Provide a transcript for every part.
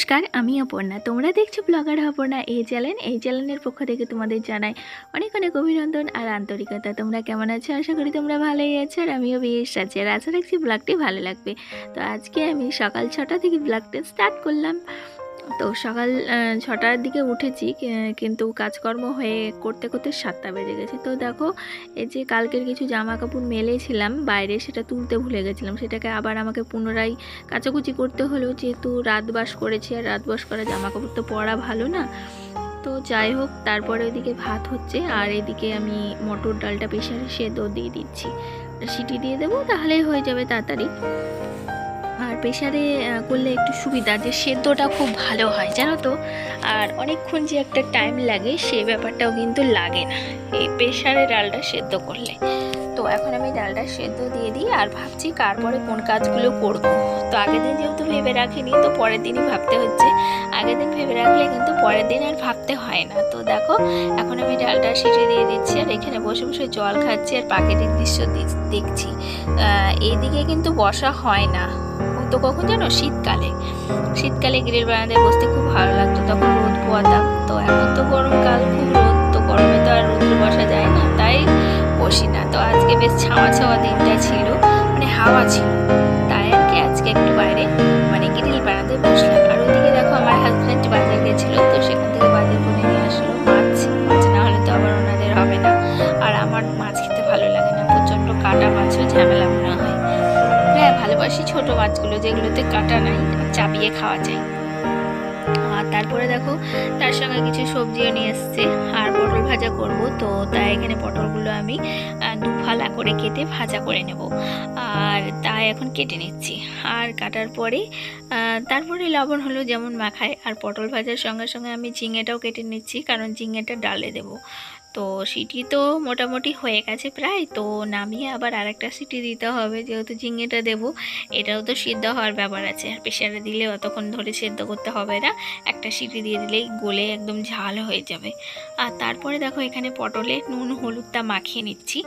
নমস্কার, আমি অপর্ণা। তোমরা দেখছো ব্লগার অপর্ণা এই চ্যানেলের পক্ষ থেকে তোমাদের জানাই অনেক অনেক অভিনন্দন আর আন্তরিকতা। তোমরা কেমন আছো? আশা করি তোমরা ভালোই আছো আর আমিও বেশ আছি। আর আশা রাখছি ব্লগটি ভালো লাগবে। তো আজকে আমি সকাল 6টা থেকে ব্লগটা স্টার্ট করলাম। তো সকাল 6টার দিকে উঠেছি, কিন্তু কাজকর্ম হয়ে করতে করতে 7টা বেজে গেছে। তো দেখো, এই যে কালকের কিছু জামা কাপড় মেলেছিলাম বাইরে, সেটা তুলতে ভুলে গেছিলাম। সেটাকে আবার আমাকে পুনরায় কাচাকুচি করতে হলো, যেহেতু রাত বাস করেছি, আর রাত বাস করা জামা কাপড় তো পরা ভালো না। তো যাই হোক, তারপরে ওইদিকে ভাত হচ্ছে আর এদিকে আমি মটর ডালটা প্রেসারে সেদ্ধ দিয়ে দিচ্ছি। সিটি দিয়ে দেবো, তাহলেই হয়ে যাবে তাড়াতাড়ি। আর প্রেসারে করলে একটু সুবিধা, যে সেদ্ধটা খুব ভালো হয় জানো তো। আর অনেকক্ষণ যে একটা টাইম লাগে সেই ব্যাপারটাও কিন্তু লাগে না এই প্রেসারে ডালটা সেদ্ধ করলে। তো এখন আমি ডালটা সেদ্ধ দিয়ে দিই আর ভাবছি কারপরে কোন কাজগুলো করব। তো আগের দিন যেহেতু ভেবে রাখিনি, তো পরের দিনই ভাবতে হচ্ছে। আগের দিন ভেবে রাখলে কিন্তু পরের দিন আর ভাবতে হয় না। তো দেখো, এখন আমি ডালটা সিটি দিয়ে দিচ্ছি আর এখানে বসে বসে জল খাচ্ছি আর প্রাকৃতিক দৃশ্য দেখছি। এইদিকে কিন্তু বসা হয় না তো কখন জানো, শীতকালে গ্রিল বারান্দায় বসতে খুব ভালো লাগতো, তখন রোদ পোয়াতাম। তো এখন তো গরমকাল, খুব রোদ, তো গরমে তো আর রোদে বসা যায় না, তাই বসি না। তো আজকে বেশ ছাওয়া ছাওয়া দিনটা ছিল, মানে হাওয়া ছিল, তাই আর কি আজকে একটু বাইরে মানে গ্রিল বারান্দায় বসলাম। আর ওইদিকে দেখো, আমার হাজব্যান্ড বাজার গেছিলো, তো সেখান থেকে বাজার করে নিয়ে আসলো মাছ। মাছ না হলে তো আবার ওনাদের হবে না। আর আমার মাছ খেতে ভালো লাগে না, প্রচণ্ড কাটা মাছও ঝামেলা মনে হয়। হ্যাঁ, ভালোবাসি ছোট মাছগুলো, যেগুলোতে কাটা নাই, চাপিয়ে খাওয়া যায়। আর তারপরে দেখো, তার সঙ্গে কিছু সবজিও নিয়ে এসছে আর পটল ভাজা করব। তো তাই এখানে পটলগুলো আমি দুফালা করে কেটে ভাজা করে নেব। আর তাই এখন কেটে নিচ্ছি। আর কাটার পরে তারপরে লবণ হলো যেমন মাখায়। আর পটল ভাজার সঙ্গে সঙ্গে আমি ঝিঙেটাও কেটে নিচ্ছি, কারণ ঝিঙেটা ডালে দেবো। তো সিটি তো মোটামুটি হয়ে গেছে প্রায়, তো নামিয়ে আবার আরেকটা সিটি দিতে হবে, যেহেতু ঝিঙেটা দেবো। এটাও তো সিদ্ধ হওয়ার ব্যাপার আছে, আর প্রেসারে দিলে অতক্ষণ ধরে সেদ্ধ করতে হবে না, একটা সিটি দিয়ে দিলেই গলে একদম ঝাল হয়ে যাবে। আর তারপরে দেখো, এখানে পটলে নুন হলুদটা মাখিয়ে নিচ্ছি।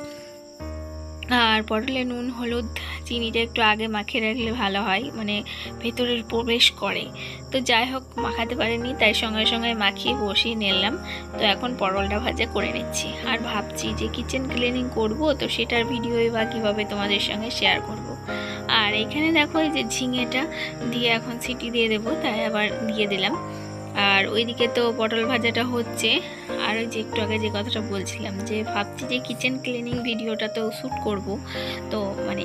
আর পটলে নুন হলুদ চিনিটা একটু আগে মাখিয়ে রাখলে ভালো হয়, মানে ভেতরের প্রবেশ করে। তো যাই হোক, মাখাতে পারিনি, তাই সঙ্গে সঙ্গে মাখিয়ে বসিয়ে নিলাম। তো এখন পটলটা ভাজা করে নিচ্ছি আর ভাবছি যে কিচেন ক্লিনিং করব, তো সেটার ভিডিওই বা কীভাবে তোমাদের সঙ্গে শেয়ার করব। আর এখানে দেখো, এই যে ঝিঙেটা দিয়ে এখন সিটি দিয়ে দেবো, তাই আবার দিয়ে দিলাম। আর ওইদিকে তো পটল ভাজাটা হচ্ছে। আর ওই যে একটু আগে যে কথাটা বলছিলাম, যে ভাবছি যে কিচেন ক্লিনিং ভিডিওটা তো শ্যুট করব। তো মানে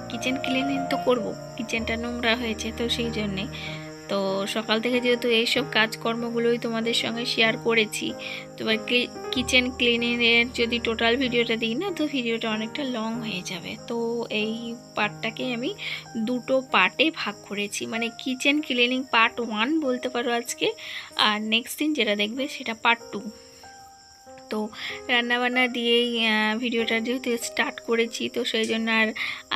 কিচেন ক্লিনিং তো করব, কিচেনটা নোংরা হয়েছে, তো সেই জন্যে। তো সকাল থেকে যেহেতু এইসব কাজকর্মগুলোই তোমাদের সঙ্গে শেয়ার করেছি, তো এবার কিচেন ক্লিনিংয়ের যদি টোটাল ভিডিওটা দিই না, তো ভিডিওটা অনেকটা লং হয়ে যাবে। তো এই পার্টটাকে আমি দুটো পার্টে ভাগ করেছি, মানে কিচেন ক্লিনিং পার্ট 1 বলতে পারো আজকে, আর নেক্সট দিন যেটা দেখবে সেটা পার্ট 2। তো রান্নাবান্না দিয়েই ভিডিওটা যেহেতু স্টার্ট করেছি, তো সেই জন্য আর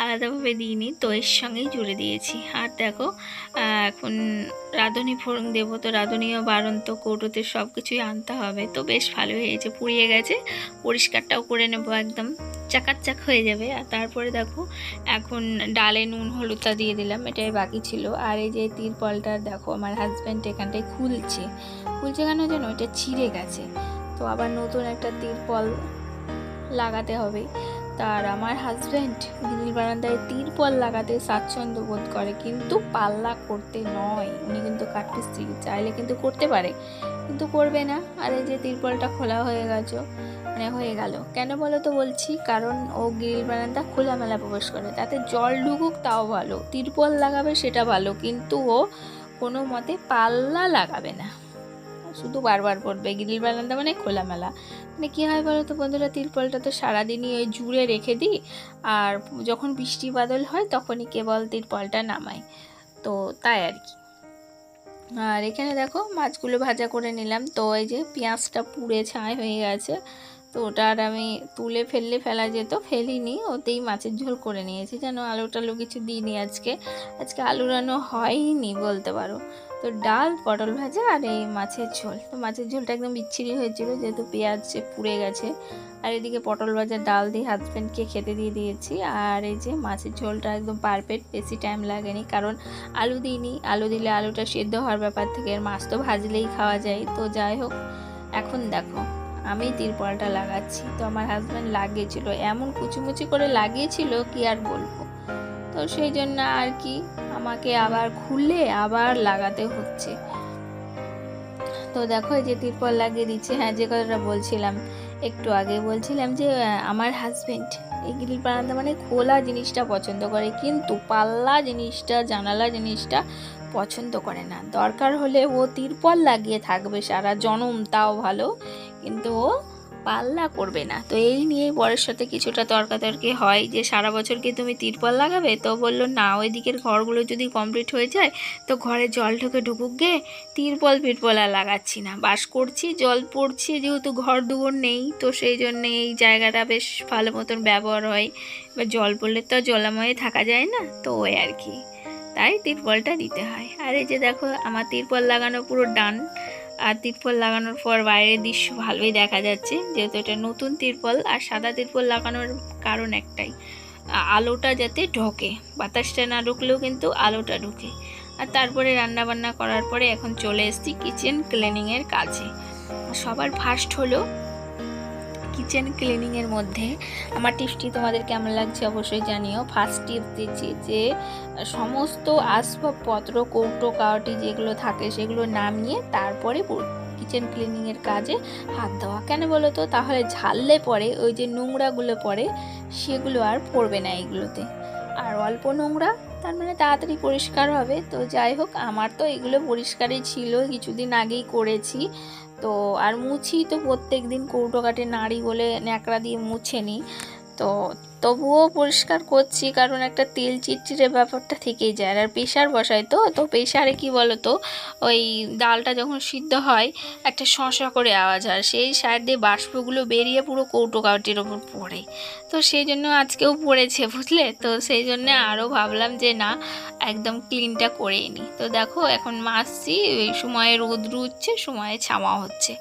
আলাদাভাবে দিইনি, তো এর সঙ্গেই জুড়ে দিয়েছি। আর দেখো, এখন রাঁধুনি ফোড়ন দেবো, তো রাঁধুনিও বারণ, তো কৌটোতে সব কিছুই আনতে হবে। তো বেশ ভালো হয়েছে, পুড়িয়ে গেছে, পরিষ্কারটাও করে নেবো, একদম চাকাচাক হয়ে যাবে। আর তারপরে দেখো, এখন ডালে নুন হলুদটা দিয়ে দিলাম, এটাই বাকি ছিল। আর এই যে তিরপলটা দেখো, আমার হাজব্যান্ড এখানটায় খুলছে কেন জানো, এটা ছিঁড়ে গেছে, তো আবার নতুন একটা তিরপল লাগাতে হবে। তার আমার হাজব্যান্ড গ্রিল বারান্দায় তিরপল লাগাতে স্বাচ্ছন্দ্য বোধ করে, কিন্তু পাল্লা করতে নয়। উনি কিন্তু কাঠমিস্ত্রি, চাইলে কিন্তু করতে পারে, কিন্তু করবে না। আর এই যে তিরপলটা খোলা হয়ে গেল কেন বলো তো বলছি, কারণ ও গ্রিল বারান্দা খোলামেলা প্রবেশ করে, তাতে জল ঢুকুক তাও ভালো, তিরপল লাগাবে সেটা ভালো, কিন্তু ও কোনো মতে পাল্লা লাগাবে না, শুধু বারবার পড়বে। গ্রিল বারান্দা মানে খোলামেলা, মানে কী হয় বলো তো বন্ধুরা, তিরপলটা তো সারাদিনই ওই জুড়ে রেখে দিই, আর যখন বৃষ্টি বাদল হয় তখনই কেবল তিরপলটা নামাই, তো তাই আর কি। আর এখানে দেখো, মাছগুলো ভাজা করে নিলাম। তো এই যে পেঁয়াজটা পুড়ে ছাই হয়ে গেছে, তো ওটা আর আমি তুলে ফেলা যেত, ফেলিনি, ওতেই মাছের ঝোল করে নিয়েছি। যেন আলু টালু কিছু দিইনি আজকে আলু রান্না হয়নি বলতে পারো। তো ডাল, পটল ভাজা আর এই মাছের ঝোল। তো মাছের ঝোলটা একদম বিচ্ছিরি হয়েছিল যেহেতু পেঁয়াজ পুড়ে গেছে। আর এদিকে পটল ভাজা ডাল দিয়ে হাজব্যান্ডকে খেতে দিয়ে দিয়েছি। আর এই যে মাছের ঝোলটা একদম পারফেক্ট, বেশি টাইম লাগেনি, কারণ আলু দিইনি। আলু দিলে আলুটা সেদ্ধ হওয়ার ব্যাপার থেকে, আর মাছ তো ভাজলেই খাওয়া যায়। তো যাই হোক, এখন দেখো আমি তিরপলটা লাগাচ্ছি। তো আমার হাজব্যান্ড লাগিয়েছিল, এমন কুচি করে লাগিয়েছিল কি আর বলবো। তো সেই জন্য আর কি আমাকে আবার খুলে আবার লাগাতে হচ্ছে। তো দেখো এই যে তিরপল লাগিয়ে দিচ্ছে। হ্যাঁ, যে কথাটা বলছিলাম একটু আগে, বলছিলাম যে আমার হাজবেন্ড এই গ্রিল বারান্দা মানে খোলা জিনিসটা পছন্দ করে, কিন্তু পাল্লা জিনিসটা, জানালা জিনিসটা পছন্দ করে না। দরকার হলে ও তিরপল লাগিয়ে থাকবে সারা জনম, তাও ভালো, কিন্তু ও পাল্লা করবে না। তো এই নিয়েই বরের সাথে কিছুটা তর্কাতর্কি হয় যে সারা বছর কি তুমি তিরপল লাগাবে? তো বললো না, ওই দিকের ঘরগুলো যদি কমপ্লিট হয়ে যায় তো ঘরে জল ঢুকুক গে, তিরপল ফিরপল আর লাগাচ্ছি না, বাস করছি, জল পড়ছে, যেহেতু ঘর দুয়ার নেই, তো সেই জন্যে এই জায়গাটা বেশ ভালো মতন ব্যবহার হয়। এবার জল পড়লে তো জলাময়ে থাকা যায় না, তো ওই আর কি, তাই তিরপলটা দিতে হয়। আর এই যে দেখো আমার তিরপল লাগানো পুরো ডান। আর তিরপল লাগানোর পর বাইরের দৃশ্য ভালোই দেখা যাচ্ছে, যেহেতু এটা নতুন তিরপল। আর সাদা তিরপল লাগানোর কারণ একটাই, আলোটা যাতে ঢোকে, বাতাসটা না ঢুকলেও কিন্তু আলোটা ঢুকে। আর তারপরে রান্না বান্না করার পরে এখন চলে এসেছি কিচেন ক্লিনিংয়ের কাজে। সবার ফার্স্ট হলো কিচেন ক্লিনিংয়ের মধ্যে আমার টিপসটি তোমাদের কেমন লাগছে অবশ্যই জানিও। ফার্স্ট টিপস দিচ্ছি যে সমস্ত আসবাবপত্র, কৌটো কাউটি যেগুলো থাকে সেগুলো নামিয়ে তারপরে কিচেন ক্লিনিংয়ের কাজে হাত দেওয়া। কেন বলো তো? তাহলে ঝাললে পরে ওই যে নোংরাগুলো পড়ে সেগুলো আর পড়বে না এগুলোতে। আর অল্প নোংরা তার মানে তাড়াতাড়ি পরিষ্কার হবে। তো যাই হোক, আমার তো এগুলো পরিষ্কারই ছিল, কিছুদিন আগেই করেছি। তো আর মুছি তো প্রত্যেক দিন, কৌটো কাটে নাড়ি বলে ন্যাকড়া দিয়ে মুছে নিই। তো তবুও পরিষ্কার করছি, কারণ একটা তেল চিটচিটে ব্যাপারটা থেকেই যায়। আর প্রেশার বসাই, তো প্রেশারে কি বলো তো, ওই ডালটা যখন সিদ্ধ হয় একটা শঁশা করে আওয়াজ হয়, সেই সাইড দিয়ে বাষ্পগুলো বেরিয়ে পুরো কৌটো কাউটির ওপর পড়ে। তো সেই জন্য আজকেও পড়েছে, বুঝলে। তো সেই জন্য আরও ভাবলাম যে না, একদম ক্লিনটা করেই নিই। তো দেখো এখন মাছছি, ওই সময়ে রোদ রুচ্ছে, সময়ে ছাওয়া হচ্ছে।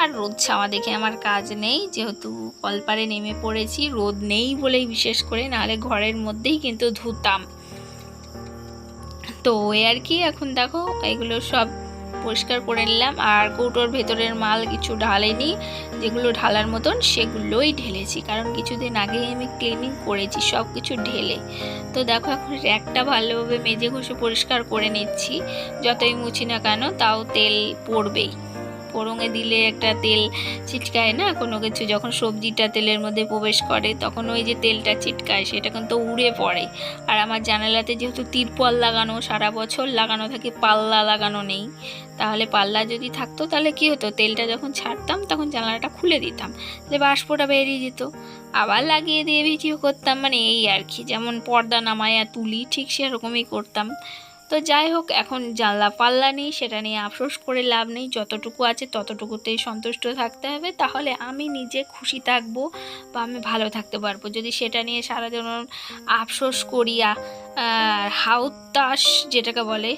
আর রোদ ছাওয়া দেখে আমার কাজ নেই, যেহেতু কলপারে নেমে পড়েছি, রোদ নেই বলেই বিশেষ করে, নাহলে ঘরের মধ্যেই কিন্তু ধুতাম। তো ওই আর কি, এখন দেখো এগুলো সব পরিষ্কার করে নিলাম। আর কৌটোর ভেতরের মাল কিছু ঢালেনি, যেগুলো ঢালার মতন সেগুলোই ঢেলেছি, কারণ কিছুদিন আগেই আমি ক্লিনিং করেছি সব কিছু ঢেলে। তো দেখো এখন র্যাকটা ভালোভাবে মেজে ঘষে পরিষ্কার করে নিচ্ছি। যতই মুছি না কেন তাও তেল পড়বেই, ফোড়ঙে দিলে একটা তেল ছিটকায় না কোনো কিছু, যখন সবজিটা তেলের মধ্যে প্রবেশ করে তখন ওই যে তেলটা ছিটকায় সেটা কিন্তু উড়ে পড়ে। আর আমার জানালাতে যেহেতু তিরপল লাগানো, সারা বছর লাগানো থাকে, পাল্লা লাগানো নেই। তাহলে পাল্লা যদি থাকতো তাহলে কি হতো, তেলটা যখন ছাড়তাম তখন জানালাটা খুলে দিতাম, তাহলে বাষ্পটা বেরিয়ে যেত, আবার লাগিয়ে দিয়ে ভিডিও করতাম। মানে এই আর কি, যেমন পর্দা নামায়া তুলি ঠিক সেরকমই করতাম। তো যাই হোক, এখন জানলা পাল্লা নেই, সেটা নিয়ে আফসোস করে লাভ নেই, যতটুকু আছে ততটুকুতেই সন্তুষ্ট থাকতে হবে, তাহলে আমি নিজে খুশি থাকবো বা আমি ভালো থাকতে পারবো। যদি সেটা নিয়ে সারা জীবন আফসোস করি, হাউতাস যেটাকে বলে,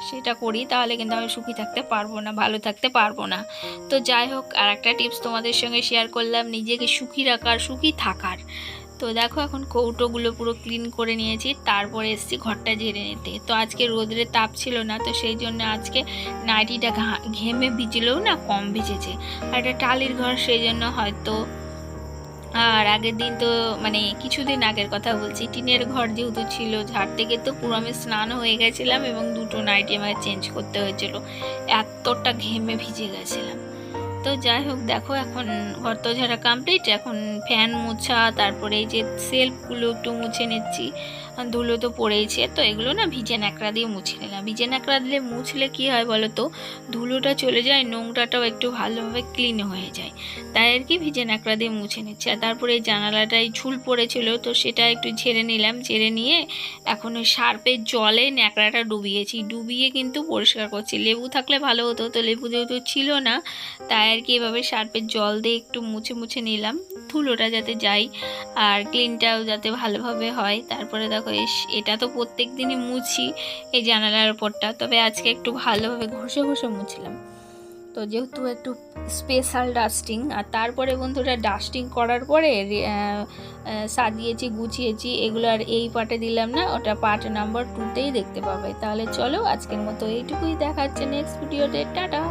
সেটা করি, তাহলে কিন্তু আমি সুখী থাকতে পারবো না, ভালো থাকতে পারবো না। তো যাই হোক, আর একটা টিপস তোমাদের সঙ্গে শেয়ার করলাম নিজেকে সুখী রাখার, সুখী থাকার। তো দেখো এখন কৌটোগুলো পুরো ক্লিন করে নিয়েছি, তারপরে এসেছি ঘরটা ঝেড়ে নিতে। তো আজকে রোদের তাপ ছিল না, তো সেই জন্য আজকে নাইটিটা ঘেমে ভিজলেও না কম ভিজেছে। আর এটা টালির ঘর, সেই জন্য হয়তো, আর আগের দিন তো মানে কিছুদিন আগের কথা বলছি, টিনের ঘর যেহেতু ছিল, ঝাড় থেকে তো পুরো আমি স্নান হয়ে গেছিলাম এবং দুটো নাইটি আমাকে চেঞ্জ করতে হয়েছিল, এতটা ঘেমে ভিজে গেছিলাম। তো যাই হোক, দেখো এখন ঘর তো ঝাড়া কমপ্লিট, এখন ফ্যান মোছা, তারপরে এই যে সেলফগুলো একটু মুছে নিচ্ছি, ধুলো তো পড়েইছে, তো এগুলো না ভিজে ন্যাকড়া দিয়ে মুছে নিলাম। ভিজে ন্যাকড়া দিলে মুছলে কি হয় বলো তো, ধুলোটা চলে যায়, নোংরাটাও একটু ভালোভাবে ক্লিন হয়ে যায়, তাই আর কি ভিজে ন্যাকড়া দিয়ে মুছে নিচ্ছে। আর তারপরে এই জানালাটায় ঝুল পড়েছিল, তো সেটা একটু ঝেড়ে নিলাম, ঝেড়ে নিয়ে এখন ওই সার্পের জলে ন্যাকড়াটা ডুবিয়ে কিন্তু পরিষ্কার করছি। লেবু থাকলে ভালো হতো, তো লেবু যেহেতু ছিল না, তাই আর আর কি এভাবে শার্পের জল দিয়ে একটু মুছে মুছে নিলাম, ধুলোটা যাতে যায় আর ক্লিনটাও যাতে ভালোভাবে হয়। তারপরে দেখো এটা তো প্রত্যেক দিনই মুছি এই জানালার ওপরটা, তবে আজকে একটু ভালোভাবে ঘষে ঘষে মুছলাম, তো যেহেতু একটু স্পেশাল ডাস্টিং। আর তারপরে বন্ধুরা ডাস্টিং করার পরে সাজিয়েছি গুছিয়েছি এগুলো, আর এই পার্টে দিলাম না, ওটা পার্ট নাম্বার 2তেই দেখতে পাবে। তাহলে চলো আজকের মতো এইটুকুই, দেখাচ্ছে নেক্সট ভিডিওতে, টাটা।